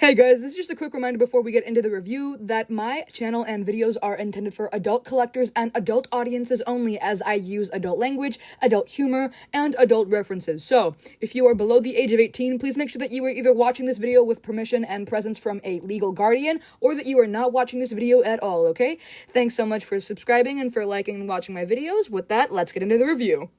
Hey guys, this is just a quick reminder before we get into the review that my channel and videos are intended for adult collectors and adult audiences only, as I use adult language, adult humor, and adult references. So, if you are below the age of 18, please make sure that you are either watching this video with permission and presence from a legal guardian, or that you are not watching this video at all, okay? Thanks so much for subscribing and for liking and watching my videos. With that, let's get into the review.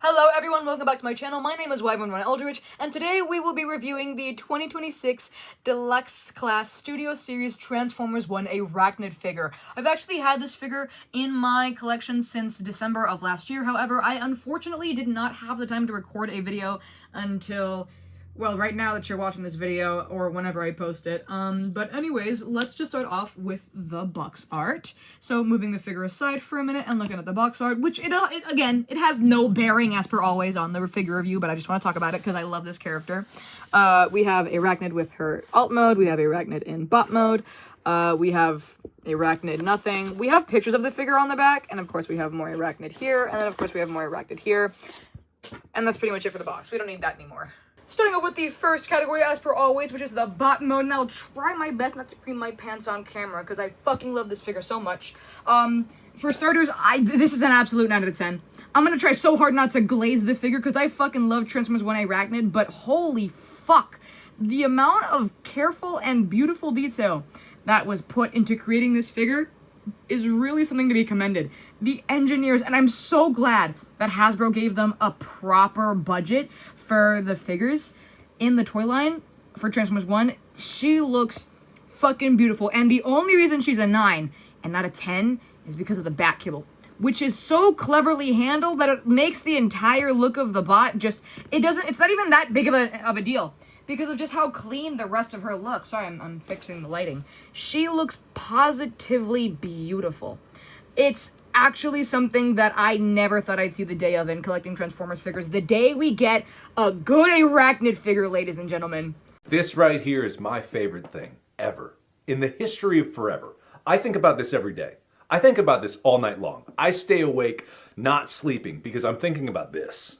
Hello everyone, welcome back to my channel. My name is Wyvern Eldridge, and today we will be reviewing the 2026 Deluxe Class Studio Series Transformers 1 Airachnid figure. I've actually had this figure in my collection since December of last year. However, I unfortunately did not have the time to record a video until, well, right now that you're watching this video, or whenever I post it. But anyways, let's just start off with the box art. So, moving the figure aside for a minute and looking at the box art, which, again, it has no bearing, as per always, on the figure review, but I just want to talk about it because I love this character. We have Airachnid with her alt mode, we have Airachnid in bot mode, we have Airachnid nothing, we have pictures of the figure on the back, and of course we have more Airachnid here, and then of course we have more Airachnid here, and that's pretty much it for the box. We don't need that anymore. Starting off with the first category, as per always, which is the bot mode, and I'll try my best not to cream my pants on camera, because I fucking love this figure so much. For starters, this is an absolute 9 out of 10. I'm gonna try so hard not to glaze the figure, because I fucking love Transformers 1 Airachnid, but holy fuck, the amount of careful and beautiful detail that was put into creating this figure is really something to be commended. The engineers, and I'm so glad that Hasbro gave them a proper budget for the figures in the toy line for Transformers 1. She looks fucking beautiful, and the only reason she's a 9 and not a 10 is because of the back kibble, which is so cleverly handled that it makes the entire look of the bot just, it's not even that big of a deal because of just how clean the rest of her looks. Sorry, I'm fixing the lighting. She looks positively beautiful. It's actually something that I never thought I'd see the day of in collecting Transformers figures. The day we get a good Airachnid figure, ladies and gentlemen. This right here is my favorite thing ever. In the history of forever. I think about this every day. I think about this all night long. I stay awake, not sleeping, because I'm thinking about this.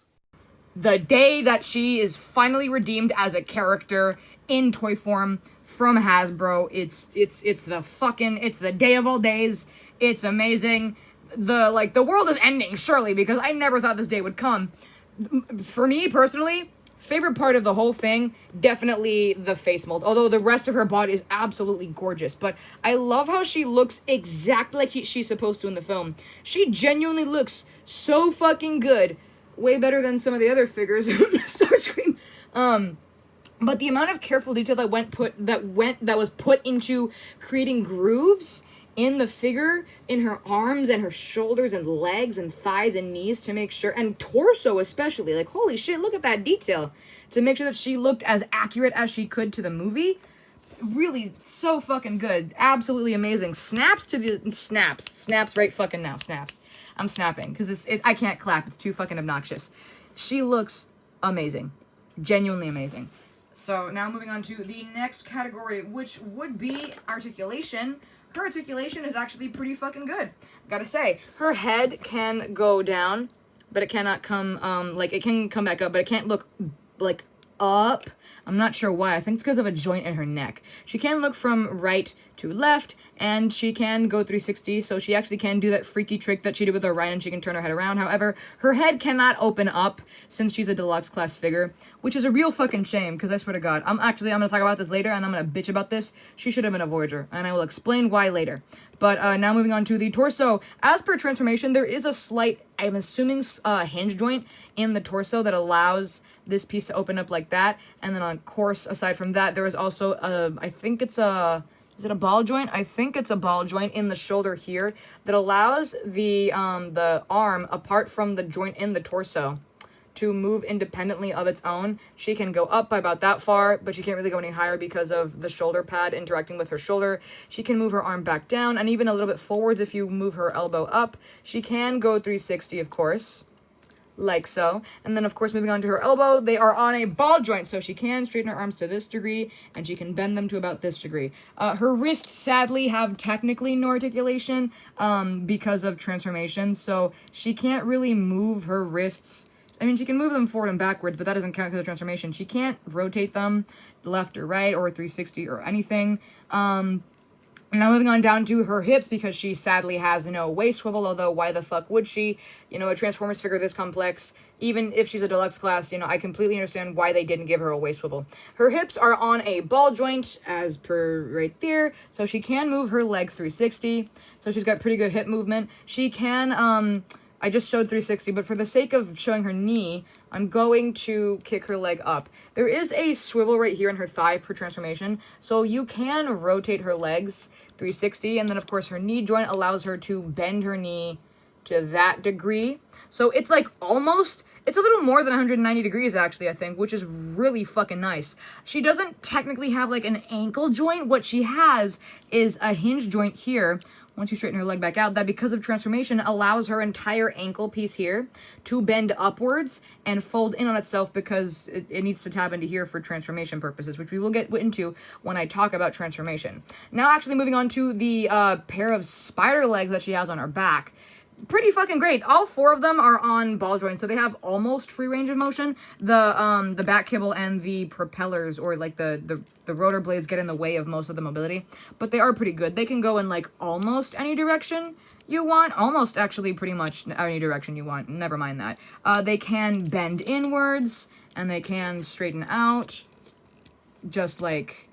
The day that she is finally redeemed as a character in toy form from Hasbro. It's the day of all days. It's amazing. The world is ending, surely, because I never thought this day would come. For me, personally, favorite part of the whole thing, definitely the face mold. Although the rest of her body is absolutely gorgeous. But I love how she looks exactly like she's supposed to in the film. She genuinely looks so fucking good. Way better than some of the other figures on the Starscream. But the amount of careful detail that was put into creating grooves in the figure, in her arms and her shoulders and legs and thighs and knees to make sure, and torso especially, like, holy shit, look at that detail, to make sure that she looked as accurate as she could to the movie. Really so fucking good. Absolutely amazing. Snaps right fucking now. Snaps. I'm snapping because I can't clap. It's too fucking obnoxious. She looks amazing. Genuinely amazing. So now moving on to the next category, which would be articulation. Her articulation is actually pretty fucking good. Gotta say, her head can go down, but it cannot come, it can come back up, but it can't look, up. I'm not sure why. I think it's because of a joint in her neck. She can look from right to left, and she can go 360, so she actually can do that freaky trick that she did with Orion. She can turn her head around. However, her head cannot open up since she's a deluxe class figure, which is a real fucking shame, because I swear to God, I'm going to talk about this later, and I'm going to bitch about this. She should have been a Voyager, and I will explain why later. But now moving on to the torso. As per transformation, there is a slight, I'm assuming, hinge joint in the torso that allows this piece to open up like that. And then on course, aside from that, there is also I think it's a, is it a ball joint? I think it's a ball joint in the shoulder here that allows the arm, apart from the joint in the torso, to move independently of its own. She can go up by about that far, but she can't really go any higher because of the shoulder pad interacting with her shoulder. She can move her arm back down and even a little bit forwards if you move her elbow up. She can go 360, of course, like so. And then, of course, moving on to her elbow, they are on a ball joint, so she can straighten her arms to this degree, and she can bend them to about this degree. Her wrists, sadly, have technically no articulation because of transformation, so she can't really move her wrists. I mean, she can move them forward and backwards, but that doesn't count because of transformation. She can't rotate them left or right or 360 or anything. Now moving on down to her hips, because she sadly has no waist swivel, although why the fuck would she? You know, a Transformers figure this complex, even if she's a deluxe class, you know, I completely understand why they didn't give her a waist swivel. Her hips are on a ball joint, as per right there, so she can move her legs 360, so she's got pretty good hip movement. She can, I just showed 360, but for the sake of showing her knee, I'm going to kick her leg up. There is a swivel right here in her thigh per transformation, so you can rotate her legs 360, and then of course her knee joint allows her to bend her knee to that degree. So it's like almost, it's a little more than 190 degrees actually, I think, which is really fucking nice. She doesn't technically have like an ankle joint. What she has is a hinge joint here, once you straighten her leg back out, that because of transformation allows her entire ankle piece here to bend upwards and fold in on itself, because it needs to tap into here for transformation purposes, which we will get into when I talk about transformation. Now actually moving on to the pair of spider legs that she has on her back. Pretty fucking great. All four of them are on ball joints, so they have almost free range of motion. The back kibble and the propellers, or like the rotor blades, get in the way of most of the mobility, but they are pretty good. They can go in like almost any direction you want, almost actually pretty much any direction you want. Never mind that. They can bend inwards and they can straighten out, just like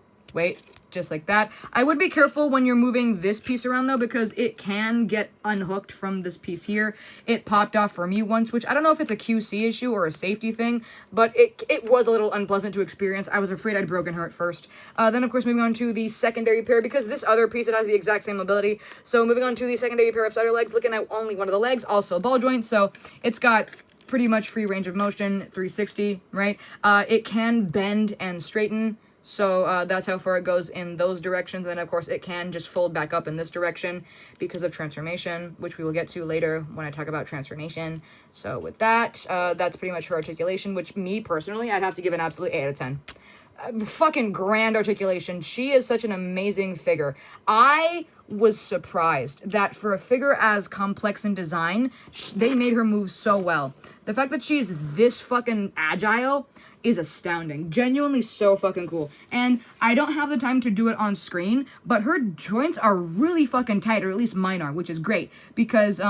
that. I would be careful when you're moving this piece around though, because it can get unhooked from this piece here. It popped off for me once, which I don't know if it's a QC issue or a safety thing, but it was a little unpleasant to experience. I was afraid I'd broken her at first. Then of course moving on to the secondary pair, because this other piece, it has the exact same mobility. So moving on to the secondary pair of spider legs, looking at only one of the legs, also ball joint, so it's got pretty much free range of motion, 360, right? It can bend and straighten. So that's how far it goes in those directions. And of course it can just fold back up in this direction because of transformation, which we will get to later when I talk about transformation. So with that, that's pretty much her articulation, which me personally, I'd have to give an absolute 8 out of 10. Fucking grand articulation. She is such an amazing figure. I was surprised that for a figure as complex in design, they made her move so well. The fact that she's this fucking agile is astounding. Genuinely so fucking cool. And I don't have the time to do it on screen, but her joints are really fucking tight, or at least mine are, which is great, because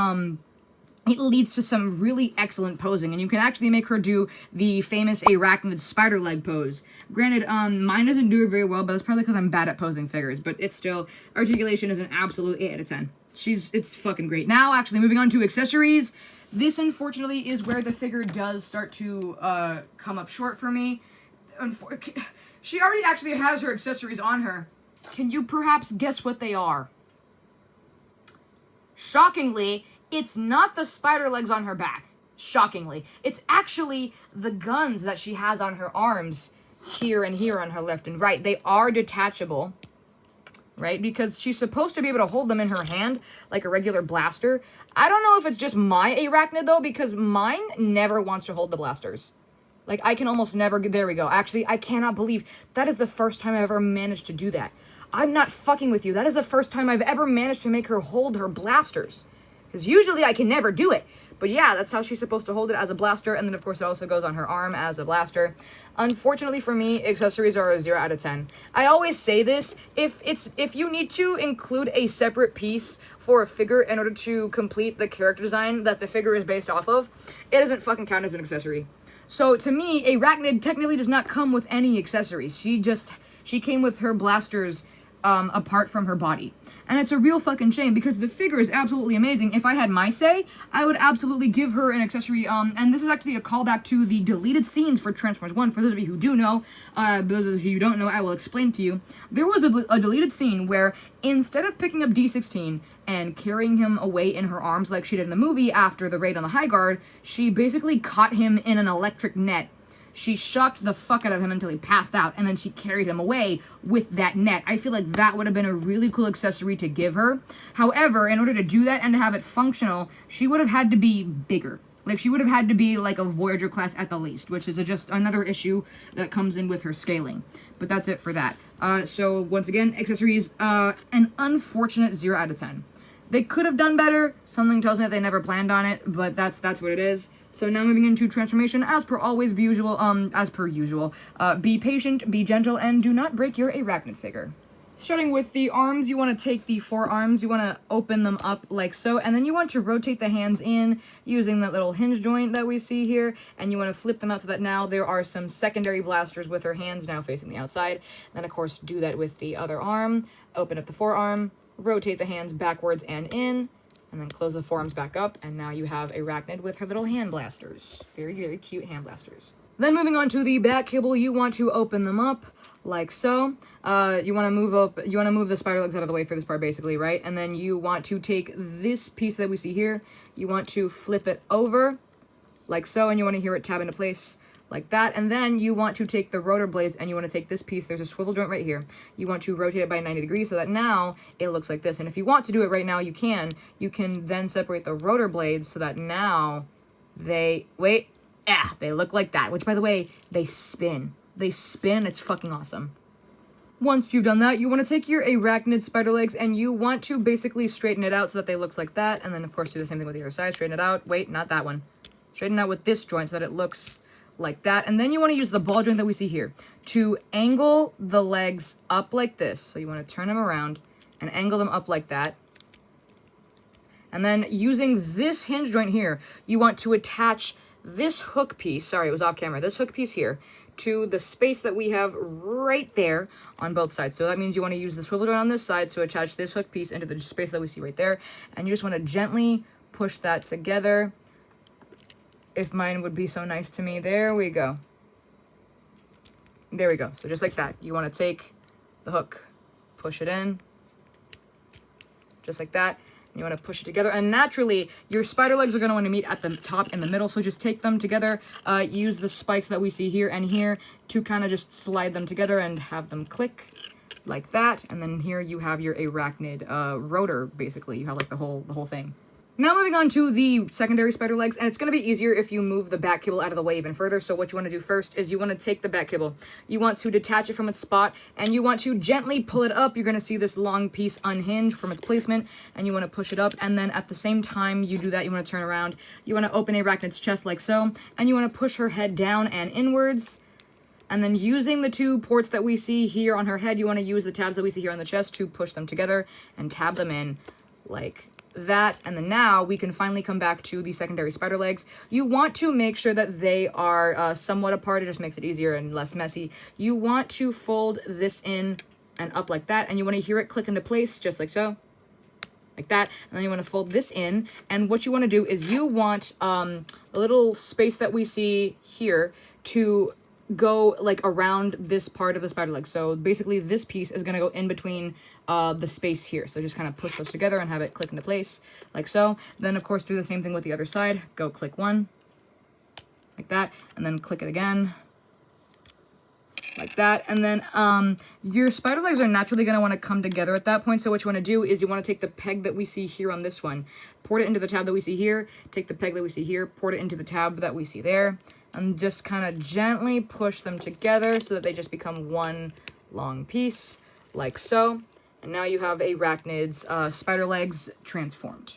it leads to some really excellent posing, and you can actually make her do the famous Airachnid spider leg pose. Granted, mine doesn't do it very well, but that's probably because I'm bad at posing figures, but it's still, articulation is an absolute 8 out of 10. It's fucking great. Now, actually, moving on to accessories. This, unfortunately, is where the figure does start to come up short for me. She already actually has her accessories on her. Can you perhaps guess what they are? Shockingly, it's not the spider legs on her back. Shockingly. It's actually the guns that she has on her arms, here and here on her left and right. They are detachable, right? Because she's supposed to be able to hold them in her hand like a regular blaster. I don't know if it's just my Airachnid though, because mine never wants to hold the blasters. Like, I can almost never, there we go. Actually, I cannot believe that is the first time I've ever managed to do that. I'm not fucking with you. That is the first time I've ever managed to make her hold her blasters. Because usually I can never do it. But yeah, that's how she's supposed to hold it, as a blaster. And then, of course, it also goes on her arm as a blaster. Unfortunately for me, accessories are a 0 out of 10. I always say this, if you need to include a separate piece for a figure in order to complete the character design that the figure is based off of, it doesn't fucking count as an accessory. So to me, Airachnid technically does not come with any accessories. She came with her blasters apart from her body. And it's a real fucking shame, because the figure is absolutely amazing. If I had my say, I would absolutely give her an accessory. And this is actually a callback to the deleted scenes for Transformers 1. For those of you who do know, those of you who don't know, I will explain to you. There was a deleted scene where instead of picking up D16 and carrying him away in her arms like she did in the movie after the raid on the High Guard, she basically caught him in an electric net. She shocked the fuck out of him until he passed out, and then she carried him away with that net. I feel like that would have been a really cool accessory to give her. However, in order to do that and to have it functional, she would have had to be bigger. Like, she would have had to be like a Voyager class at the least, which is just another issue that comes in with her scaling. But that's it for that. So, once again, accessories, an unfortunate 0 out of 10. They could have done better. Something tells me that they never planned on it, but that's what it is. So now moving into transformation, as per usual, be patient, be gentle, and do not break your arachnid figure. Starting with the arms, you want to take the forearms, you want to open them up like so, and then you want to rotate the hands in using that little hinge joint that we see here, and you want to flip them out so that now there are some secondary blasters with her hands now facing the outside. Then, of course, do that with the other arm, open up the forearm, rotate the hands backwards and in, and then close the forearms back up, and now you have Airachnid with her little hand blasters. Very, very cute hand blasters. Then moving on to the back cable, you want to open them up like so. You want to move the spider legs out of the way for this part, basically, right? And then you want to take this piece that we see here, you want to flip it over like so, and you want to hear it tab into place like that. And then you want to take the rotor blades and you want to take this piece, there's a swivel joint right here, you want to rotate it by 90 degrees so that now it looks like this. And if you want to do it right now, you can then separate the rotor blades so that now they look like that, which, by the way, they spin. It's fucking awesome. Once you've done that, you want to take your Airachnid spider legs and you want to basically straighten it out so that they look like that. And then, of course, do the same thing with the other side. Straighten it out. Wait, not that one. Straighten it out with this joint so that it looks like that. And then you want to use the ball joint that we see here to angle the legs up like this. So you want to turn them around and angle them up like that. And then using this hinge joint here, you want to attach this hook piece, sorry, it was off camera, this hook piece here, to the space that we have right there on both sides. So that means you want to use the swivel joint on this side to attach this hook piece into the space that we see right there. And you just want to gently push that together. If mine would be so nice to me. There we go. There we go. So just like that. You want to take the hook, push it in, just like that. You want to push it together, and naturally your spider legs are going to want to meet at the top and the middle, so just take them together, use the spikes that we see here and here to kind of just slide them together and have them click like that. And then here you have your Airachnid rotor, basically. You have like the whole thing. Now moving on to the secondary spider legs, and it's going to be easier if you move the back cable out of the way even further. So what you want to do first is you want to take the back cable, you want to detach it from its spot, and you want to gently pull it up. You're going to see this long piece unhinge from its placement, and you want to push it up, and then at the same time you do that, you want to turn around, you want to open Airachnid's chest like so, and you want to push her head down and inwards. And then using the two ports that we see here on her head, you want to use the tabs that we see here on the chest to push them together and tab them in like that. And then now we can finally come back to the secondary spider legs. You want to make sure that they are somewhat apart. It just makes it easier and less messy. You want to fold this in and up like that, and you want to hear it click into place just like so, like that. And then you want to fold this in, and what you want to do is you want the little space that we see here to go like around this part of the spider leg. So basically this piece is going to go in between the space here. So just kind of push those together and have it click into place like so. Then of course do the same thing with the other side. Go click one like that, and then click it again like that. And then your spider legs are naturally going to want to come together at that point. So what you want to do is you want to take the peg that we see here on this one, port it into the tab that we see here, take the peg that we see here, port it into the tab that we see there, and just kind of gently push them together so that they just become one long piece, like so. And now you have Airachnid's spider legs transformed.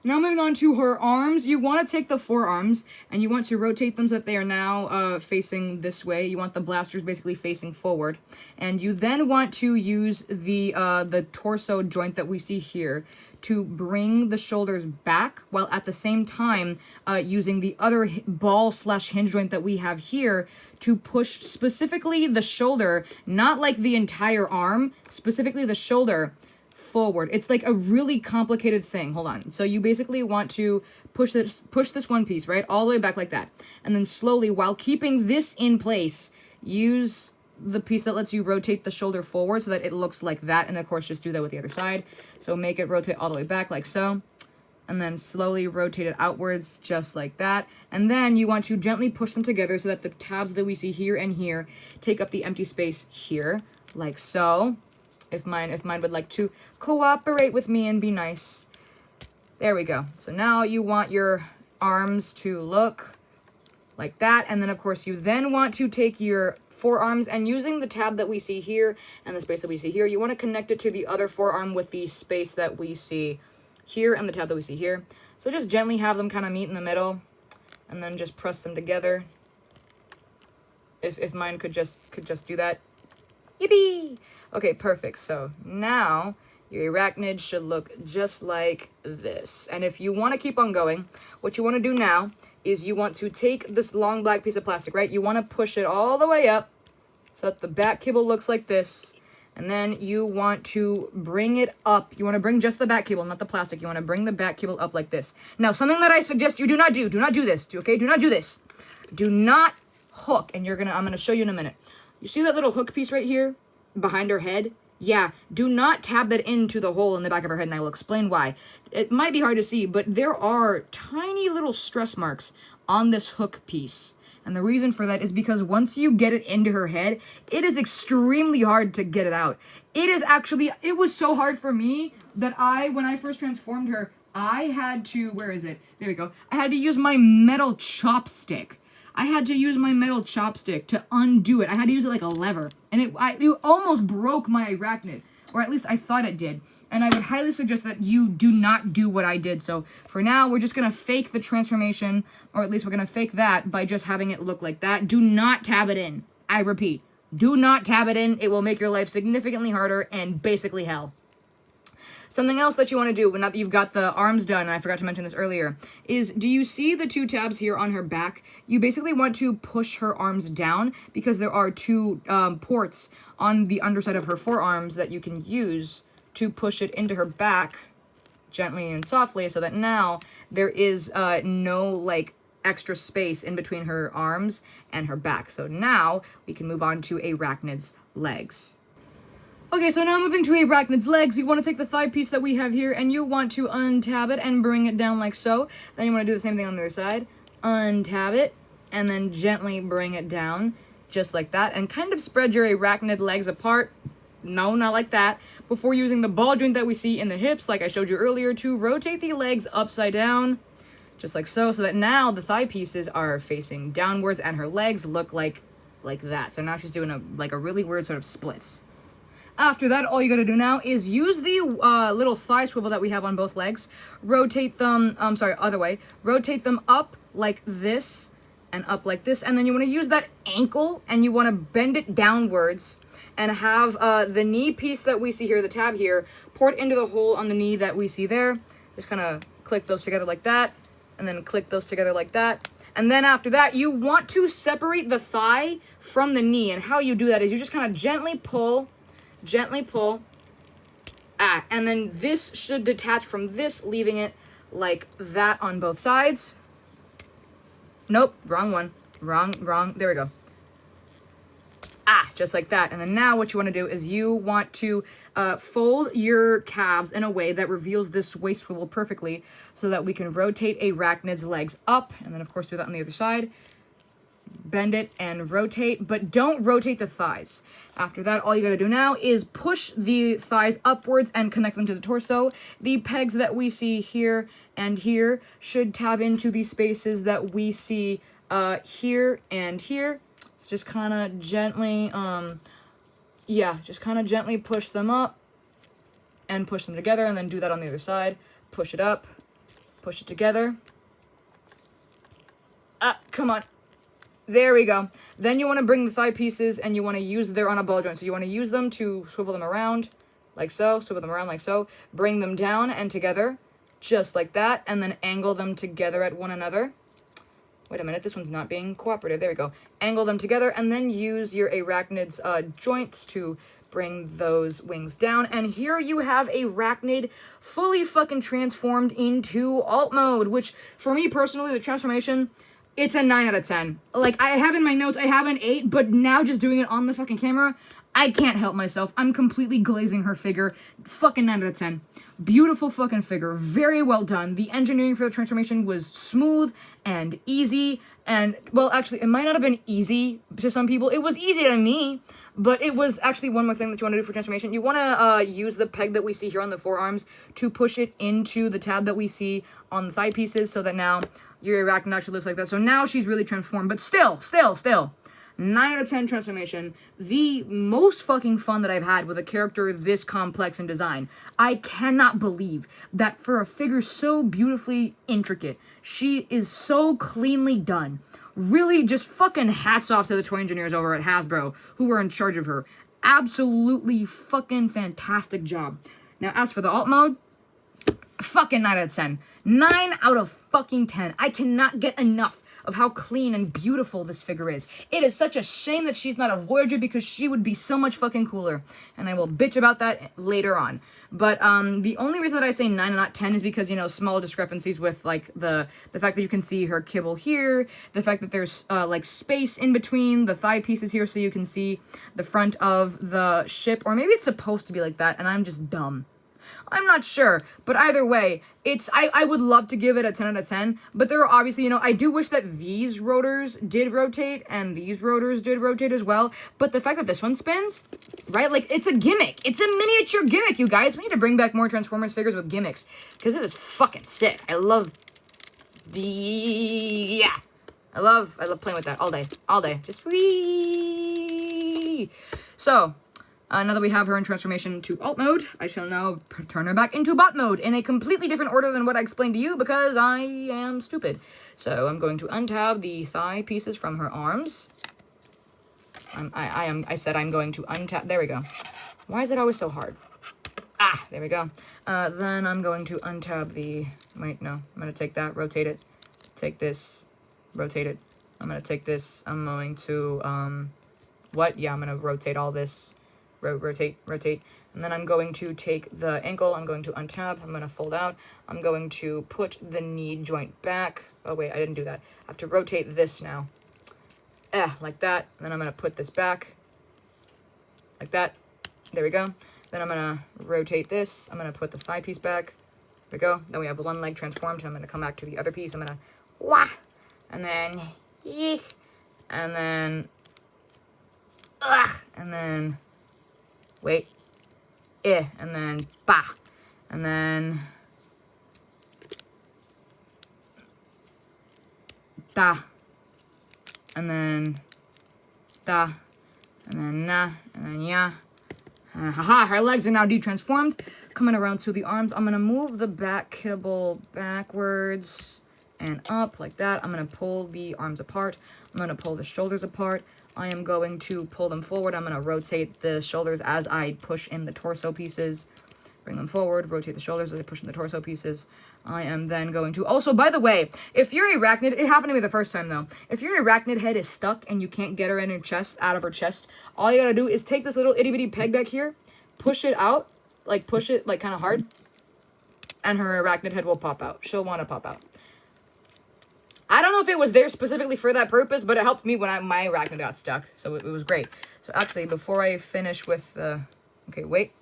Now moving on to her arms, you want to take the forearms and you want to rotate them so that they are now facing this way. You want the blasters basically facing forward. And you then want to use the torso joint that we see here to bring the shoulders back, while at the same time using the other ball slash hinge joint that we have here to push specifically the shoulder, not like the entire arm, specifically the shoulder forward. It's like a really complicated thing. Hold on. So you basically want to push this one piece, right, all the way back like that. And then slowly, while keeping this in place, use the piece that lets you rotate the shoulder forward so that it looks like that. And of course, just do that with the other side. So make it rotate all the way back like so. And then slowly rotate it outwards just like that. And then you want to gently push them together so that the tabs that we see here and here take up the empty space here, like so. If mine would like to cooperate with me and be nice. There we go. So now you want your arms to look like that. And then of course you then want to take your forearms, and using the tab that we see here and the space that we see here, you want to connect it to the other forearm with the space that we see here and the tab that we see here. So just gently have them kind of meet in the middle. and then just press them together. If mine could just do that. Yippee! Okay, perfect. So now your arachnid should look just like this. And if you want to keep on going, what you want to do now is you want to take this long black piece of plastic, right? You want to push it all the way up so that the back cable looks like this. And then you want to bring it up. You want to bring just the back cable, not the plastic. You want to bring the back cable up like this. Now, something that I suggest you do not do. Do not do this, okay? Do not do this. Do not hook. And I'm going to show you in a minute. You see that little hook piece right here behind her head? Yeah, do not tab that into the hole in the back of her head, and I will explain why. It might be hard to see, but there are tiny little stress marks on this hook piece. And the reason for that is because once you get it into her head, it is extremely hard to get it out. It was so hard for me that when I first transformed her, I had to, where is it? There we go. I had to use my metal chopstick. I had to use my metal chopstick to undo it. I had to use it like a lever. And it almost broke my arachnid. Or at least I thought it did. And I would highly suggest that you do not do what I did. So for now, we're just going to fake the transformation. Or at least we're going to fake that by just having it look like that. Do not tab it in. I repeat, do not tab it in. It will make your life significantly harder and basically hell. Something else that you want to do, now that you've got the arms done, and I forgot to mention this earlier, is do you see the two tabs here on her back? You basically want to push her arms down because there are two ports on the underside of her forearms that you can use to push it into her back gently and softly so that now there is no like extra space in between her arms and her back. So now we can move on to Arachnid's legs. Okay, so now moving to Arachnid's legs, you want to take the thigh piece that we have here and you want to untab it and bring it down like so. Then you want to do the same thing on the other side. Untab it and then gently bring it down just like that and kind of spread your arachnid legs apart. No, not like that. Before using the ball joint that we see in the hips, like I showed you earlier, to rotate the legs upside down, just like so that now the thigh pieces are facing downwards and her legs look like that. So now she's doing a really weird sort of splits. After that, all you gotta do now is use the little thigh swivel that we have on both legs. Rotate them, other way. Rotate them up like this and up like this. And then you wanna use that ankle and you wanna bend it downwards and have the knee piece that we see here, the tab here, port into the hole on the knee that we see there. Just kind of click those together like that, and then click those together like that. And then after that, you want to separate the thigh from the knee. And how you do that is you just kind of gently pull, and then this should detach from this, leaving it like that on both sides. Nope, wrong one. Wrong. There we go. Just like that. And then now what you want to do is you want to fold your calves in a way that reveals this waist swivel perfectly so that we can rotate Arachnid's legs up. And then, of course, do that on the other side. Bend it and rotate, but don't rotate the thighs. After that, all you got to do now is push the thighs upwards and connect them to the torso. The pegs that we see here and here should tab into the spaces that we see here and here. Just kind of gently, gently push them up and push them together, and then do that on the other side. Push it up, push it together. Come on. There we go. Then you want to bring the thigh pieces and you want to use they're on a ball joint. So you want to use them to swivel them around like so, swivel them around like so, bring them down and together just like that, and then angle them together at one another. Wait a minute, this one's not being cooperative. There we go. Angle them together and then use your arachnid's joints to bring those wings down. And here you have Arachnid fully fucking transformed into alt mode, which for me personally, the transformation, it's a 9 out of 10. Like, I have in my notes, I have an 8, but now just doing it on the fucking camera, I can't help myself. I'm completely glazing her figure. Fucking 9 out of 10. Beautiful fucking figure. Very well done. The engineering for the transformation was smooth and easy. And, well, actually, it might not have been easy to some people. It was easy to me. But it was actually one more thing that you want to do for transformation. You want to use the peg that we see here on the forearms to push it into the tab that we see on the thigh pieces so that now your Arachnid actually looks like that. So now she's really transformed. But still, 9 out of 10 transformation. The most fucking fun that I've had with a character this complex in design. I cannot believe that for a figure so beautifully intricate, she is so cleanly done. Really, just fucking hats off to the toy engineers over at Hasbro who were in charge of her. Absolutely fucking fantastic job. Now, as for the alt mode, fucking 9 out of 10. 9 out of fucking 10. I cannot get enough of how clean and beautiful this figure is. It is such a shame that she's not a Voyager because she would be so much fucking cooler. And I will bitch about that later on. But the only reason that I say 9 and not 10 is because, you know, small discrepancies with, like, the fact that you can see her kibble here, the fact that there's, like, space in between the thigh pieces here so you can see the front of the ship. Or maybe it's supposed to be like that and I'm just dumb. I'm not sure, but either way, I would love to give it a 10 out of 10, but there are obviously, you know, I do wish that these rotors did rotate and these rotors did rotate as well, but the fact that this one spins, right, like, it's a gimmick. It's a miniature gimmick, you guys. We need to bring back more Transformers figures with gimmicks, because this is fucking sick. I love I love playing with that all day, just wee. So, now that we have her in transformation to alt mode, I shall now turn her back into bot mode in a completely different order than what I explained to you because I am stupid. So I'm going to untab the thigh pieces from her arms. I said I'm going to untab. There we go. Why is it always so hard? Ah, there we go. Then I'm going to untab the. Wait, no. I'm going to take that, rotate it, take this, rotate it. I'm going to take this. I'm going to what? Yeah, I'm going to rotate all this. Rotate, and then I'm going to take the ankle, I'm going to untab, I'm going to fold out, I'm going to put the knee joint back. Oh wait, I didn't do that. I have to rotate this now. Like that. Then I'm going to put this back. Like that. There we go. Then I'm going to rotate this. I'm going to put the thigh piece back. There we go. Then we have one leg transformed, and I'm going to come back to the other piece. I'm going to wah, and then yeek, and then and then wait, and then bah, and then da, and then da, and then na, and then ya, and haha, her legs are now de-transformed. Coming around to the arms, I'm gonna move the back kibble backwards and up like that. I'm gonna pull the arms apart. I'm gonna pull the shoulders apart. I am going to pull them forward. I'm going to rotate the shoulders as I push in the torso pieces. Bring them forward, rotate the shoulders as I push in the torso pieces. I am then going to... Also, by the way, if your Airachnid... It happened to me the first time, though. If your Airachnid head is stuck and you can't get her in her chest, out of her chest, all you gotta do is take this little itty-bitty peg back here, push it out, like push it like kind of hard, and her Airachnid head will pop out. She'll want to pop out. I don't know if it was there specifically for that purpose, but it helped me when my Airachnid got stuck, so it was great. So actually, before I finish with the... Okay, wait.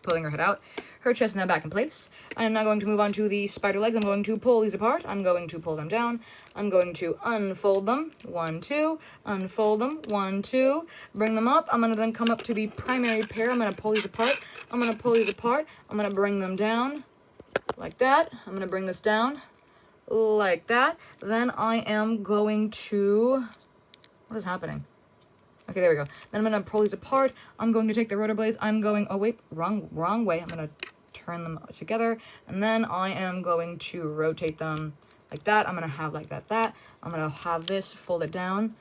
Pulling her head out. Her chest is now back in place. I am now going to move on to the spider legs. I'm going to pull these apart. I'm going to pull them down. I'm going to unfold them. 1, 2. Unfold them. 1, 2. Bring them up. I'm going to then come up to the primary pair. I'm going to pull these apart. I'm going to pull these apart. I'm going to bring them down like that. I'm going to bring this down like that. Then I am going to... What is happening? Okay, there we go. Then I'm going to pull these apart. I'm going to take the rotor blades. I'm going... Oh, wait. Wrong way. I'm going to turn them together. And then I am going to rotate them like that. I'm going to have like that. I'm going to have this folded down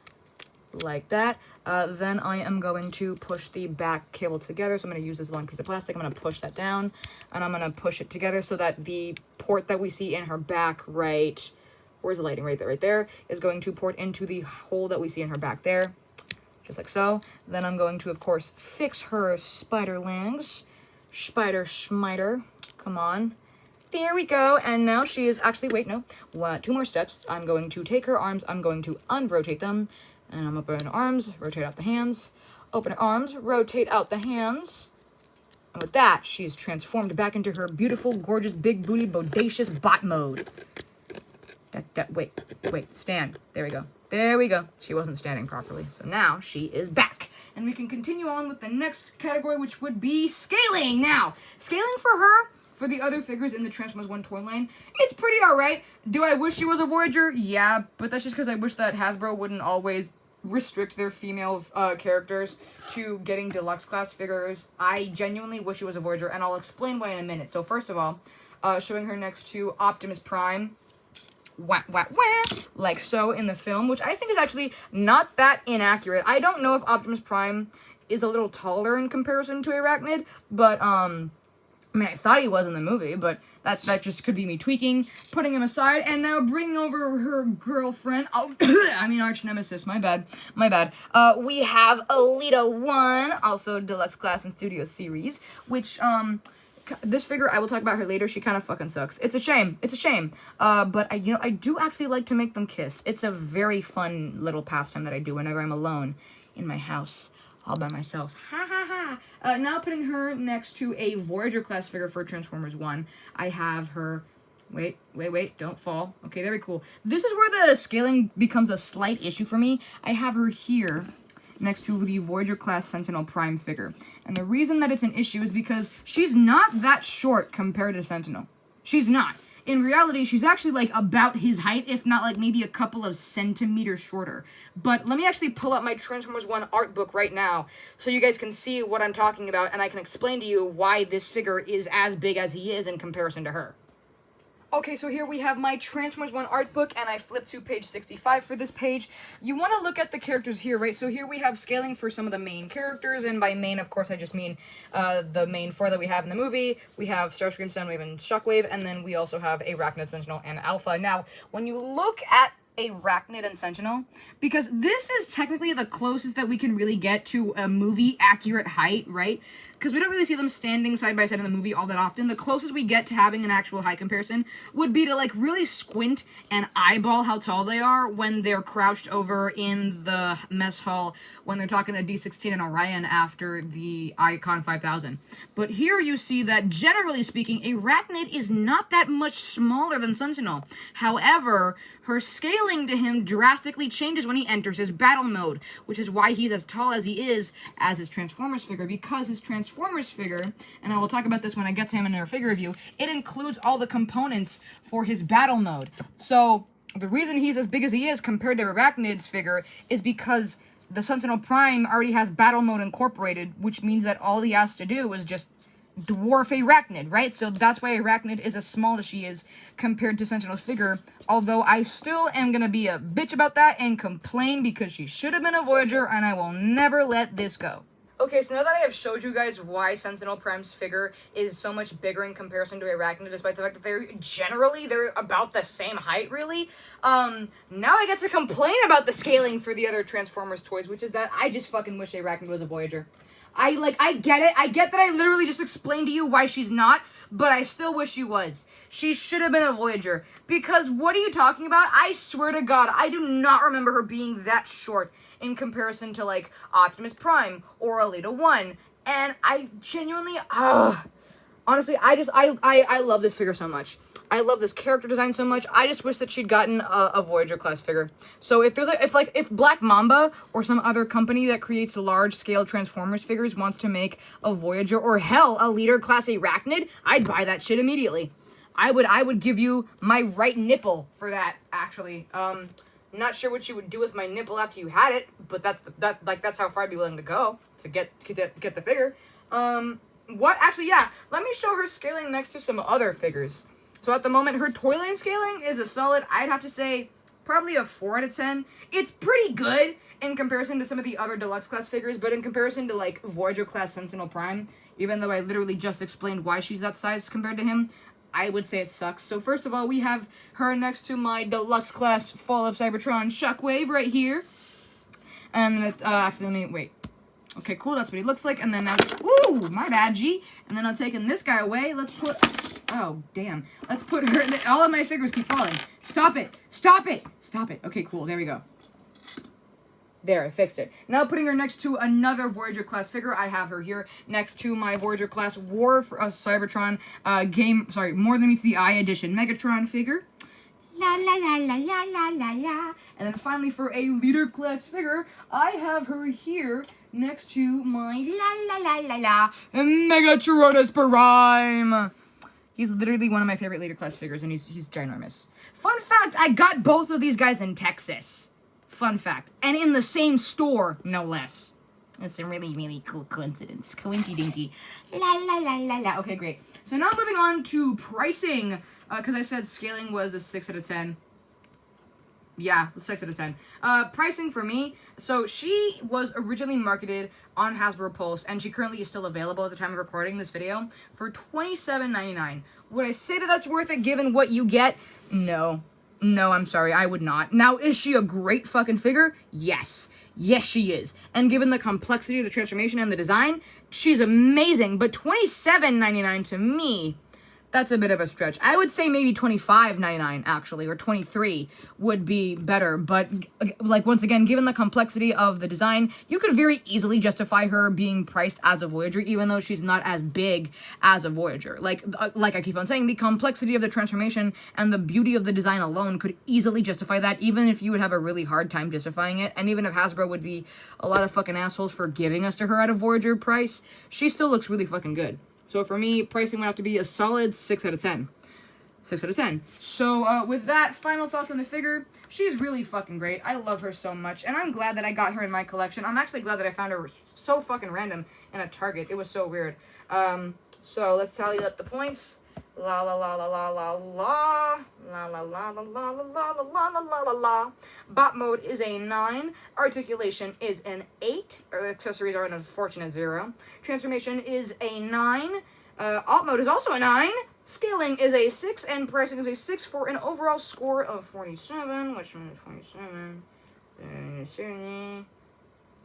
like that. Then I am going to push the back cable together. So I'm going to use this long piece of plastic. I'm going to push that down. And I'm going to push it together so that the port that we see in her back right... Where's the lighting? Right there. Is going to port into the hole that we see in her back there. Just like so. Then I'm going to, of course, fix her spider legs. Spider schmiter. Come on. There we go. And now she is actually... Wait, no. 2 more steps. I'm going to take her arms. I'm going to unrotate them. And I'm open arms. Rotate out the hands. Open arms. Rotate out the hands. And with that, she's transformed back into her beautiful, gorgeous, big booty, bodacious bot mode. Wait. Stand. There we go. She wasn't standing properly. So now she is back. And we can continue on with the next category, which would be scaling. Now, scaling for her, for the other figures in the Transformers 1 toy line, it's pretty alright. Do I wish she was a Voyager? Yeah, but that's just because I wish that Hasbro wouldn't always restrict their female characters to getting deluxe class figures. I genuinely wish it was a Voyager, and I'll explain why in a minute. So first of all, showing her next to Optimus Prime, wah, wah, wah, like so in the film, which I think is actually not that inaccurate. I don't know if Optimus Prime is a little taller in comparison to Airachnid, but I mean, I thought he was in the movie, but that just could be me tweaking, putting him aside, and now bringing over her girlfriend. Oh, I mean, arch nemesis. My bad. We have Alita 1, also Deluxe Class and Studio Series, which, this figure, I will talk about her later. She kind of fucking sucks. It's a shame. But I do actually like to make them kiss. It's a very fun little pastime that I do whenever I'm alone in my house, all by myself. Ha ha ha. Now putting her next to a Voyager class figure for Transformers 1. I have her... Wait, don't fall. Okay, very cool. This is where the scaling becomes a slight issue for me. I have her here next to the Voyager class Sentinel Prime figure. And the reason that it's an issue is because she's not that short compared to Sentinel. She's not. In reality, she's actually, like, about his height, if not, like, maybe a couple of centimeters shorter. But let me actually pull up my Transformers 1 art book right now so you guys can see what I'm talking about, and I can explain to you why this figure is as big as he is in comparison to her. Okay, so here we have my Transformers 1 art book, and I flipped to page 65 for this page. You want to look at the characters here, right? So here we have scaling for some of the main characters, and by main, of course, I just mean the main four that we have in the movie. We have Starscream, Soundwave, and Shockwave, and then we also have Arachnid, Sentinel, and Alpha. Now, when you look at Arachnid and Sentinel, because this is technically the closest that we can really get to a movie accurate height, right? Because we don't really see them standing side by side in the movie all that often. The closest we get to having an actual height comparison would be to, like, really squint and eyeball how tall they are when they're crouched over in the mess hall when they're talking to D16 and Orion after the Icon 5000. But here you see that, generally speaking, Arachnid is not that much smaller than Sentinel. However, her scaling to him drastically changes when he enters his battle mode, which is why he's as tall as he is as his Transformers figure, because his Transformers figure, and I will talk about this when I get to him in our figure review, it includes all the components for his battle mode. So, the reason he's as big as he is compared to Arachnid's figure is because the Sentinel Prime already has battle mode incorporated, which means that all he has to do is just dwarf Arachnid, right? So that's why Arachnid is as small as she is compared to Sentinel's figure, although I still am gonna be a bitch about that and complain because she should have been a Voyager, and I will never let this go. Okay, so now that I have showed you guys why Sentinel Prime's figure is so much bigger in comparison to Arachnid, despite the fact that they're about the same height, really, now I get to complain about the scaling for the other Transformers toys, which is that I just fucking wish Arachnid was a Voyager. I get it. I get that I literally just explained to you why she's not, but I still wish she was. She should have been a Voyager. Because what are you talking about? I swear to God, I do not remember her being that short in comparison to, like, Optimus Prime or Alita 1. And I genuinely, honestly, I love this figure so much. I love this character design so much. I just wish that she'd gotten a Voyager class figure. So if Black Mamba or some other company that creates large scale Transformers figures wants to make a Voyager or hell a leader class Arachnid, I'd buy that shit immediately. I would give you my right nipple for that, actually. Not sure what you would do with my nipple after you had it, but that's how far I'd be willing to go to get the figure. Let me show her scaling next to some other figures. So at the moment, her toy line scaling is a solid, I'd have to say, probably a 4 out of 10. It's pretty good in comparison to some of the other Deluxe class figures, but in comparison to, like, Voyager class Sentinel Prime, even though I literally just explained why she's that size compared to him, I would say it sucks. So first of all, we have her next to my Deluxe class Fall of Cybertron Shockwave right here. And actually, let me wait. Okay, cool, that's what he looks like. And then now, ooh, my bad, G. And then I'm taking this guy away. Let's put, oh, damn. Let's put her, all of my figures keep falling. Stop it, stop it, stop it. Okay, cool, there we go. There, I fixed it. Now putting her next to another Voyager class figure. I have her here next to my Voyager class War for Cybertron More Than Meets the Eye edition Megatron figure. La la la la la la la la. And then finally for a leader class figure, I have her here next to my la la la la la Megatronus Prime. He's literally one of my favorite leader class figures, and he's ginormous. Fun fact, I got both of these guys in Texas. Fun fact. And in the same store, no less. It's a really, really cool coincidence. Coinky-dinky. La, la, la, la, la. Okay, great. So now moving on to pricing. Because I said scaling was a 6 out of 10. Yeah, 6 out of 10. Pricing for me. So she was originally marketed on Hasbro Pulse, and she currently is still available at the time of recording this video for $27.99. Would I say that that's worth it given what you get? No. No, I'm sorry, I would not. Now, is she a great fucking figure? Yes. Yes, she is. And given the complexity of the transformation and the design, she's amazing. But $27.99 to me, that's a bit of a stretch. I would say maybe $25.99 actually, or $23 would be better. But like once again, given the complexity of the design, you could very easily justify her being priced as a Voyager, even though she's not as big as a Voyager. Like I keep on saying, the complexity of the transformation and the beauty of the design alone could easily justify that, even if you would have a really hard time justifying it. And even if Hasbro would be a lot of fucking assholes for giving us to her at a Voyager price, she still looks really fucking good. So for me, pricing would have to be a solid 6 out of 10. 6 out of 10. So with that, final thoughts on the figure. She's really fucking great. I love her so much. And I'm glad that I got her in my collection. I'm actually glad that I found her so fucking random in a Target. It was so weird. So let's tally up the points. La la la la la la la. La la la la la la la la la la la la. Bot mode is a 9. Articulation is an 8. Accessories are an unfortunate 0. Transformation is a 9. Alt mode is also a 9. Scaling is a 6. And pricing is a 6 for an overall score of 47. Which means 47.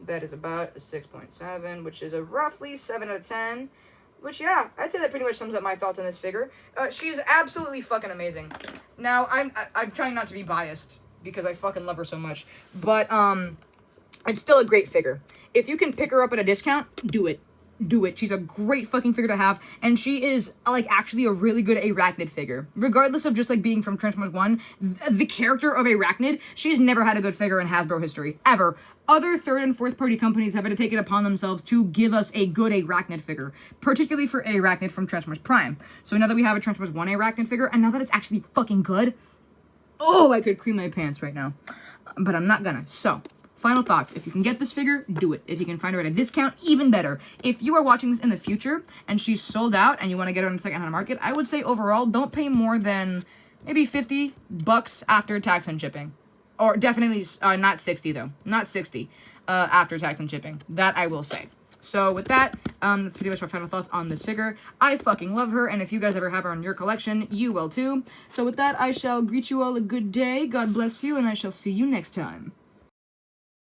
That is about a 6.7, which is a roughly 7 out of 10. Which, yeah, I'd say that pretty much sums up my thoughts on this figure. She's absolutely fucking amazing. Now, I'm trying not to be biased, because I fucking love her so much. But, it's still a great figure. If you can pick her up at a discount, do it. Do it. She's a great fucking figure to have, and she is, like, actually a really good Airachnid figure. Regardless of just, like, being from Transformers 1, the character of Airachnid, she's never had a good figure in Hasbro history. Ever. Other third and fourth party companies have had to take it upon themselves to give us a good Airachnid figure, particularly for Airachnid from Transformers Prime. So now that we have a Transformers 1 Airachnid figure, and now that it's actually fucking good, oh, I could cream my pants right now. But I'm not gonna. So, final thoughts. If you can get this figure, do it. If you can find her at a discount, even better. If you are watching this in the future and she's sold out and you want to get her on the secondhand market, I would say overall, don't pay more than maybe $50 after tax and shipping. Or definitely not 60 though. Not 60 after tax and shipping. That I will say. So with that, that's pretty much my final thoughts on this figure. I fucking love her, and if you guys ever have her in your collection, you will too. So with that, I shall greet you all a good day. God bless you, and I shall see you next time.